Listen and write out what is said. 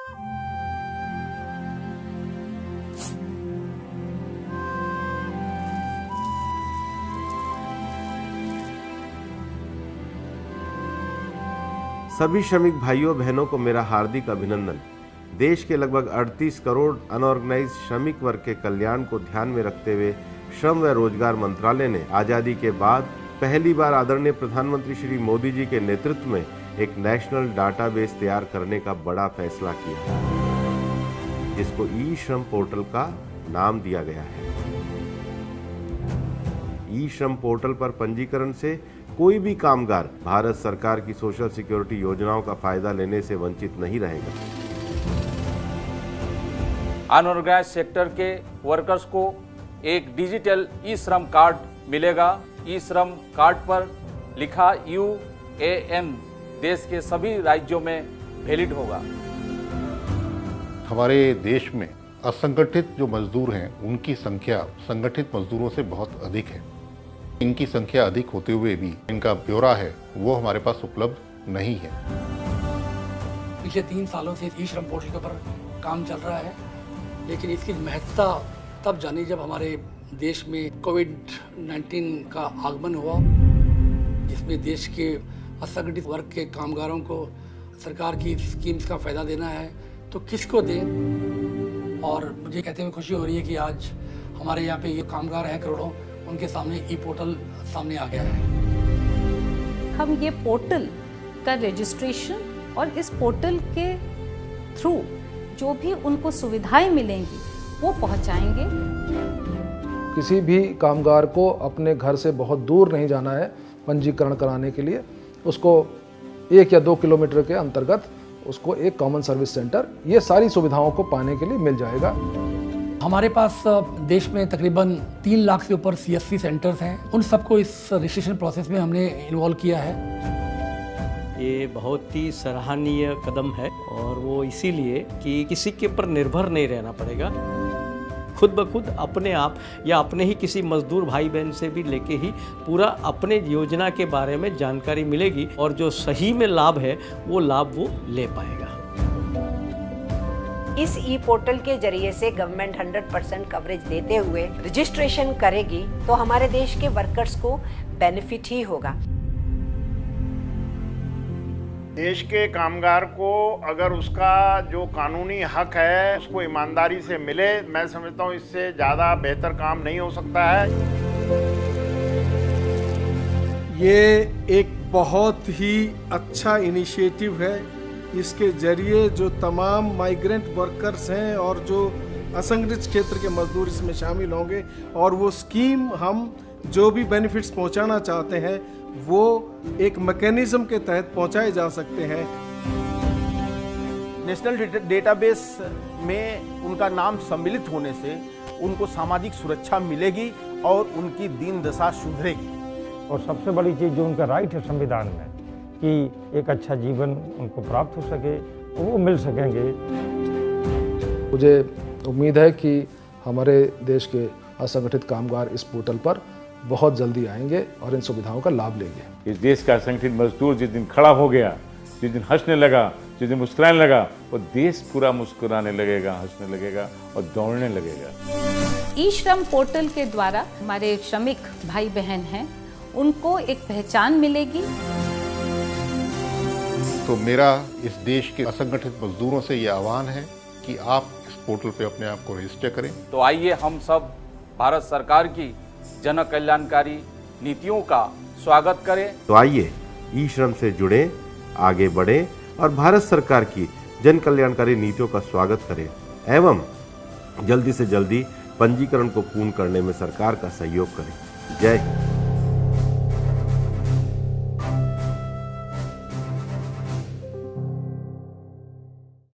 सभी श्रमिक भाइयों बहनों को मेरा हार्दिक अभिनंदन। देश के लगभग 38 करोड़ अनऑर्गेनाइज श्रमिक वर्ग के कल्याण को ध्यान में रखते हुए श्रम व रोजगार मंत्रालय ने आजादी के बाद पहली बार आदरणीय प्रधानमंत्री श्री मोदी जी के नेतृत्व में एक नेशनल डाटाबेस तैयार करने का बड़ा फैसला किया, जिसको ई श्रम पोर्टल का नाम दिया गया है। ई श्रम पोर्टल पर पंजीकरण से कोई भी कामगार भारत सरकार की सोशल सिक्योरिटी योजनाओं का फायदा लेने से वंचित नहीं रहेगा। अनऑर्गेनाइज सेक्टर के वर्कर्स को एक डिजिटल ई श्रम कार्ड मिलेगा। ई श्रम कार्ड पर लिखा UAN देश के सभी राज्यों में वैलिड होगा। हमारे देश में असंगठित जो मजदूर हैं उनकी संख्या संगठित मजदूरों से बहुत अधिक है। इनकी संख्या अधिक होते हुए भी इनका ब्यौरा है वो हमारे पास उपलब्ध नहीं है। पिछले 3 सालों से ई श्रम पोर्टल के ऊपर काम चल रहा है, लेकिन इसकी महत्ता तब जानी जब हमारे देश में कोविड-19 का आगमन हुआ, जिसमें देश के असंगठित वर्ग के कामगारों को सरकार की स्कीम्स का फायदा देना है तो किसको दें। और मुझे कहते हुए खुशी हो रही है कि आज हमारे यहाँ पे ये कामगार हैं करोड़ों, उनके सामने ई पोर्टल सामने आ गया है। हम ये पोर्टल का रजिस्ट्रेशन और इस पोर्टल के थ्रू जो भी उनको सुविधाएं मिलेंगी वो पहुंचाएंगे। किसी भी कामगार को अपने घर से बहुत दूर नहीं जाना है पंजीकरण कराने के लिए। उसको 1 या 2 किलोमीटर के अंतर्गत उसको एक कॉमन सर्विस सेंटर ये सारी सुविधाओं को पाने के लिए मिल जाएगा। हमारे पास देश में तकरीबन 3 लाख से ऊपर CSC सेंटर्स हैं। उन सबको इस रजिस्ट्रेशन प्रोसेस में हमने इन्वॉल्व किया है। ये बहुत ही सराहनीय कदम है और वो इसीलिए कि किसी के ऊपर निर्भर नहीं रहना पड़ेगा। खुद ब खुद अपने आप या अपने ही किसी मजदूर भाई बहन से भी लेके ही पूरा अपने योजना के बारे में जानकारी मिलेगी और जो सही में लाभ है वो लाभ वो ले पाएगा। इस ई पोर्टल के जरिए से गवर्नमेंट 100% कवरेज देते हुए रजिस्ट्रेशन करेगी तो हमारे देश के वर्कर्स को बेनिफिट ही होगा। देश के कामगार को अगर उसका जो कानूनी हक है उसको ईमानदारी से मिले, मैं समझता हूँ इससे ज़्यादा बेहतर काम नहीं हो सकता है। ये एक बहुत ही अच्छा इनिशिएटिव है। इसके जरिए जो तमाम माइग्रेंट वर्कर्स हैं और जो असंगठित क्षेत्र के मजदूर इसमें शामिल होंगे और वो स्कीम हम जो भी बेनिफिट्स पहुंचाना चाहते हैं वो एक मैकेनिज्म के तहत पहुंचाए जा सकते हैं। नेशनल डेटाबेस में उनका नाम सम्मिलित होने से उनको सामाजिक सुरक्षा मिलेगी और उनकी दीन दशा सुधरेगी। और सबसे बड़ी चीज़ जो उनका राइट है संविधान में कि एक अच्छा जीवन उनको प्राप्त हो सके, वो मिल सकेंगे। मुझे उम्मीद है कि हमारे देश के असंगठित कामगार इस पोर्टल पर बहुत जल्दी आएंगे और इन सुविधाओं का लाभ लेंगे। इस देश का असंगठित मजदूर जिस दिन खड़ा हो गया, जिस दिन हंसने लगा, जिस दिन मुस्कुराने लगा, वो देश पूरा मुस्कुराने लगेगा, हंसने लगेगा और दौड़ने लगेगा। ई श्रम पोर्टल के द्वारा हमारे श्रमिक भाई बहन हैं उनको एक पहचान मिलेगी। तो मेरा इस देश के असंगठित मजदूरों से ये आह्वान है कि आप इस पोर्टल पे अपने आप को रजिस्टर करें। तो आइए हम सब भारत सरकार की जन कल्याणकारी नीतियों का स्वागत करें। तो आइए ई श्रम से जुड़े, आगे बढ़े और भारत सरकार की जन कल्याणकारी नीतियों का स्वागत करें एवं जल्दी से जल्दी पंजीकरण को पूर्ण करने में सरकार का सहयोग करें। जय हिंद।